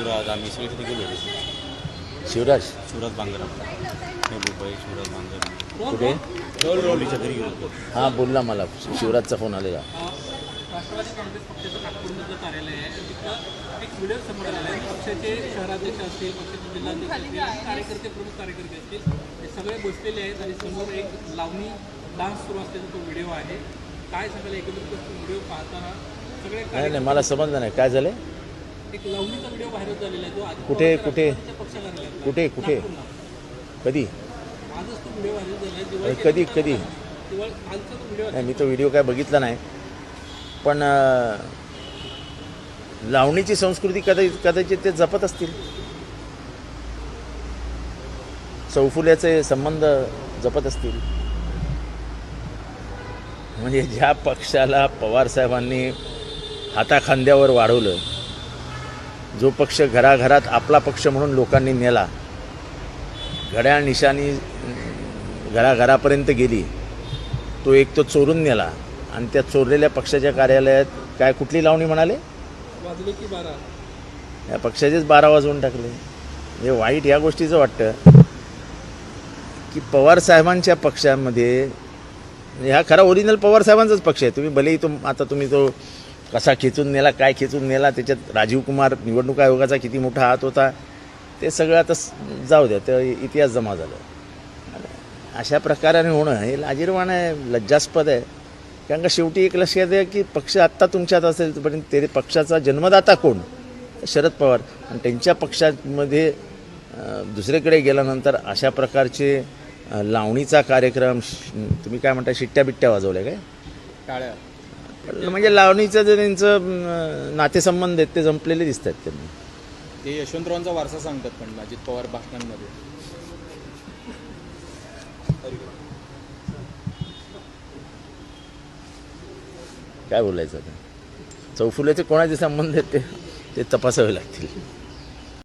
शिवराज आम्ही सगळे तिथे गेलो होतो. शिवराज बांगर मुंबई शिवराज बांगर कुठे? रवलीच्या घरी गेलो होतो. हां बोलला मला, शिवराजचा फोन आलेला. राष्ट्रवादी काँग्रेस पक्षाचं नागपूरमधलं कार्यालय आहे. तिथं एक व्हिडिओ समोर आलेला आहे. पक्षाचे शहराध्यक्ष असतील, पक्षाचे जिल्हाध्यक्ष असतील, कार्यकर्ते प्रमुख कार्यकर्ते असतील, हे सगळे बसलेले आहेत आणि समोर एक लावणी डान्स सुरू असल्याचा तो व्हिडिओ आहे. काय सांगायला एकत्रित व्हिडिओ पाहताना सगळे नाही मला समजलं नाही काय झालं. एक लावणीचा व्हिडिओ व्हायरल झालेला आहे. जो आधी कुठे पक्षाकार्यालयात कुठे कुठे कधी आजच तो व्हिडिओ व्हायरल झाला आहे. कधी केवळ कालचा तो व्हिडिओ नाही मी तो व्हिडिओ काय बघितला नाही. पण लावणीची संस्कृती कदाचित ते जपत असतील. चौफुल्याचे संबंध जपत असतील. म्हणजे ज्या पक्षाला पवारसाहेबांनी हाताखांद्यावर वाढवलं, जो पक्ष घराघरात आपला पक्ष म्हणून लोकांनी नेला, घड्याळ निशाणी घराघरापर्यंत गेली, तो एक तो चोरून नेला आणि त्या चोरलेल्या पक्षाच्या कार्यालयात काय कुठली लावणी म्हणाले, वाजले की 12 या पक्षाचेच 12 वाजवून टाकले. हे वाईट या गोष्टीचं वाटतं की पवारसाहेबांच्या पक्षामध्ये, हा खरा ओरिजिनल पवारसाहेबांचाच पक्ष आहे. तुम्ही भलेही आता तुम्ही तो कसा खेचून नेला, काय खेचून नेला, त्याच्यात राजीव कुमार निवडणूक आयोगाचा किती मोठा हात होता, ते सगळं आता जाऊ द्या, तर इतिहास जमा झालं. अशा प्रकाराने होणं हे लाजिरवाणं आहे, लज्जास्पद आहे. कारण का शेवटी एक लक्षात आहे की पक्ष आत्ता तुमच्यात असेल पण ते पक्षाचा जन्मदाता कोण, शरद पवार. आणि त्यांच्या पक्षामध्ये दुसरीकडे गेल्यानंतर अशा प्रकारचे लावणीचा कार्यक्रम, तुम्ही काय म्हणता, शिट्ट्या बिट्ट्या वाजवल्या काय, टाळ्या, म्हणजे लावणीचं जे त्यांचं नातेसंबंध आहेत ते जंपलेले दिसत आहेत त्यांनी. ते यशवंतरावांचा वारसा सांगतात पण अजित पवार भाषणांमध्ये. काय बोलायचं आता, चौफुल्याचे कोणाचे संबंध आहेत ते तपासावे लागतील.